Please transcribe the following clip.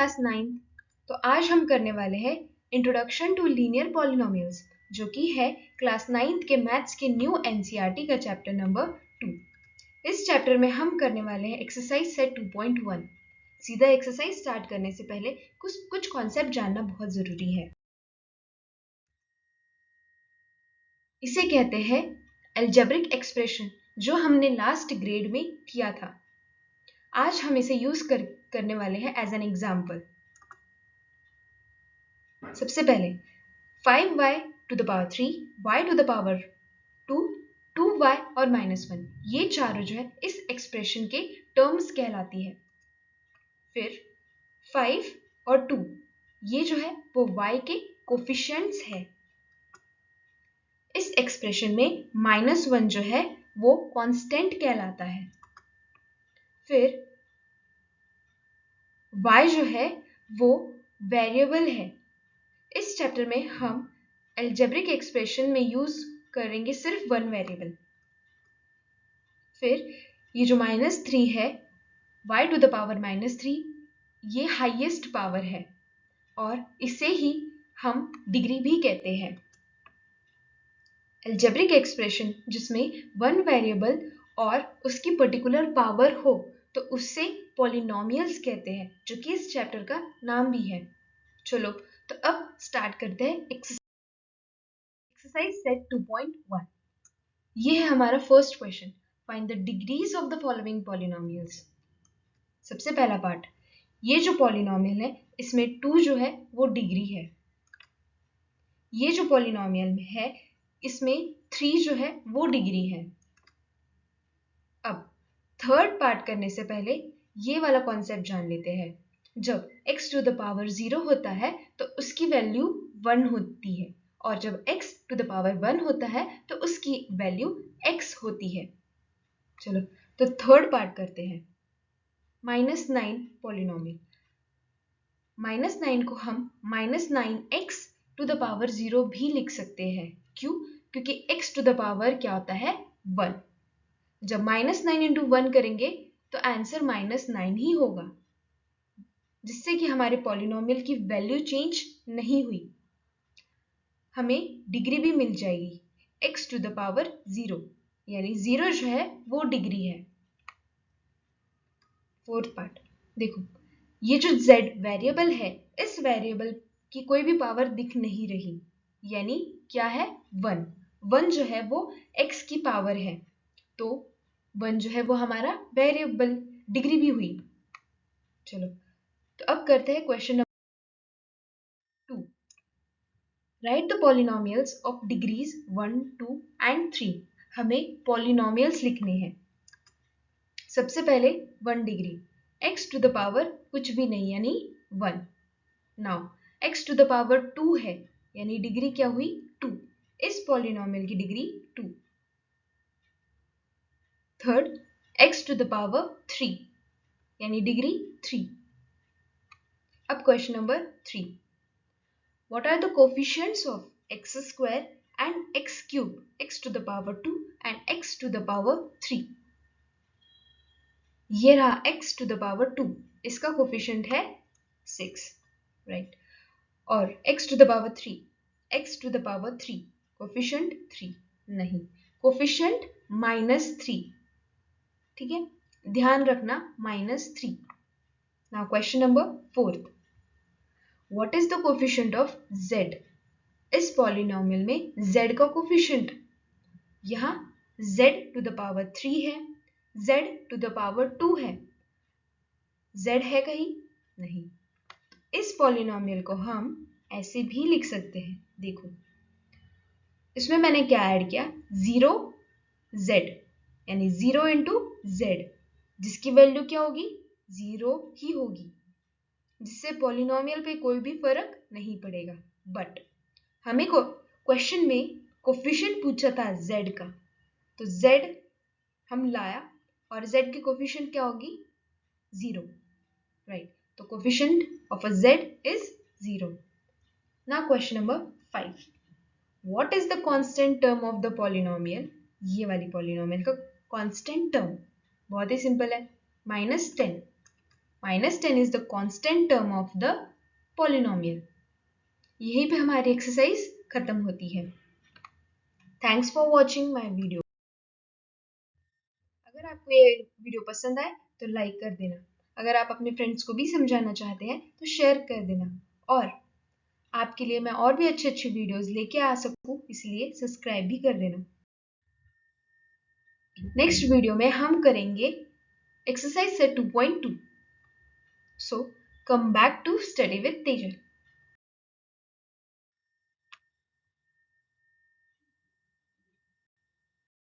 Class 9th। तो आज हम करने वाले हैं इंट्रोडक्शन टू लीनियर पॉलिनोमियल्स, जो कि है क्लास 9th के मैथ्स के न्यू एनसीईआरटी का चैप्टर नंबर 2। इस चैप्टर में हम करने वाले हैं एक्सरसाइज सेट 2.1। सीधा एक्सरसाइज स्टार्ट करने से पहले कुछ कॉन्सेप्ट जानना बहुत जरूरी है। इसे कहते हैं अलजेब्रिक एक्सप्रेशन, जो हमने लास्ट ग्रेड में किया था। आज हम इसे यूज करने वाले हैं एज एन एग्जाम्पल। सबसे पहले 5y to the power 3, y to the power 2, 2y और -1, ये चारों जो है इस एक्सप्रेशन के टर्म्स कहलाती है। फिर 5 और 2 ये जो है वो y के कोफिशिएंट्स है। इस एक्सप्रेशन में -1 जो है वो कांस्टेंट कहलाता है। फिर y जो है वो वेरिएबल है। इस चैप्टर में हम अलजेब्रिक एक्सप्रेशन में यूज करेंगे सिर्फ वन वेरिएबल। फिर ये जो -3 है, y to the power -3, ये हाईएस्ट पावर है और इसे ही हम डिग्री भी कहते हैं। अलजेब्रिक एक्सप्रेशन जिसमें वन वेरिएबल और उसकी पर्टिकुलर पावर हो तो उससे पॉलिनोमियल्स कहते हैं, जो कि इस चैप्टर का नाम भी है। चलो तो अब स्टार्ट करते हैं एक्सरसाइज सेट 2.1। ये है हमारा first question, find the degrees of the following polynomials. सबसे पहला पार्ट, ये जो पॉलिनोमियल है इसमें 2 जो है वो डिग्री है। ये जो पॉलिनोमियल है इसमें 3 जो है वो डिग्री है। अब थर्ड पार्ट करने से पहले ये वाला कॉन्सेप्ट जान लेते हैं। जब x टू द पावर 0 होता है तो उसकी वैल्यू 1 होती है, और जब x टू द पावर 1 होता है तो उसकी वैल्यू x होती है। चलो तो थर्ड पार्ट करते हैं। -9 पॉलिनोमियल, -9 को हम -9x टू द पावर 0 भी लिख सकते हैं। क्यों? क्योंकि x टू द पावर क्या होता है 1। जब -9 इंटू 1 करेंगे तो आंसर -9 ही होगा, जिससे कि हमारे पॉलिनोमियल की वैल्यू चेंज नहीं हुई। हमें डिग्री भी मिल जाएगी x टू द पावर 0, यानी 0 जो है वो डिग्री है। फोर्थ पार्ट देखो, ये जो z वेरिएबल है, इस वेरिएबल की कोई भी पावर दिख नहीं रही, यानी क्या है 1। 1 जो है वो x की पावर है, तो 1 जो है वो हमारा वेरिएबल डिग्री भी हुई। चलो तो अब करते हैं question number 2। Right the polynomials of degrees 1, 2 and 3। हमें पॉलिनोमियल्स लिखने हैं। सबसे पहले 1 degree, x to the power कुछ भी नहीं यानी 1। Now x to the power 2 है, यानी डिग्री क्या हुई 2। इस पॉलिनोमियल की degree 2। Third x to the power 3, यानी डिग्री 3। अब question number 3, what are the coefficients of x square and x cube, x to the power 2 and x to the power 3। ये रहा x to the power 2, इसका coefficient है 6, right. और x to the power 3, x to the power 3 coefficient 3 नहीं, coefficient -3। ठीक है, ध्यान रखना -3। Now question number 4, what is the coefficient of z। इस पॉलिनोमियल में z का कोफिशिएंट, यहाँ z टू द पावर 3 है, z टू द पावर 2 है, z है कहीं नहीं। इस पॉलिनोमियल को हम ऐसे भी लिख सकते हैं। देखो इसमें मैंने क्या ऐड किया, 0 z, यानी 0 इंटू z, जिसकी वैल्यू क्या होगी 0 ही होगी, जिससे पॉलिनोमियल पे कोई भी फर्क नहीं पड़ेगा। बट हमें को क्वेश्चन में कोफिशिएंट पूछा था z का, तो z हम लाया और z की कोफिशिएंट क्या होगी 0, राइट। तो coefficient of a z is 0। Now question number 5, what is the constant term of the polynomial. ये वाली पॉलिनोमियल का कांस्टेंट टर्म बहुत ही सिंपल है, -10। -10 is the constant term of the polynomial. यहीं पे हमारी एक्सरसाइज खत्म होती है। Thanks for watching my video. अगर आपको ये वीडियो पसंद आए तो लाइक कर देना। अगर आप अपने फ्रेंड्स को भी समझाना चाहते हैं तो शेयर कर देना। और आपके लिए मैं और भी अच्छे वीडियोस लेके आ सकूं, इसलिए सब्सक्राइब भी कर देना। नेक्स्ट वीडियो में हम करेंगे exercise set 2.2। So come back to study with Tejal.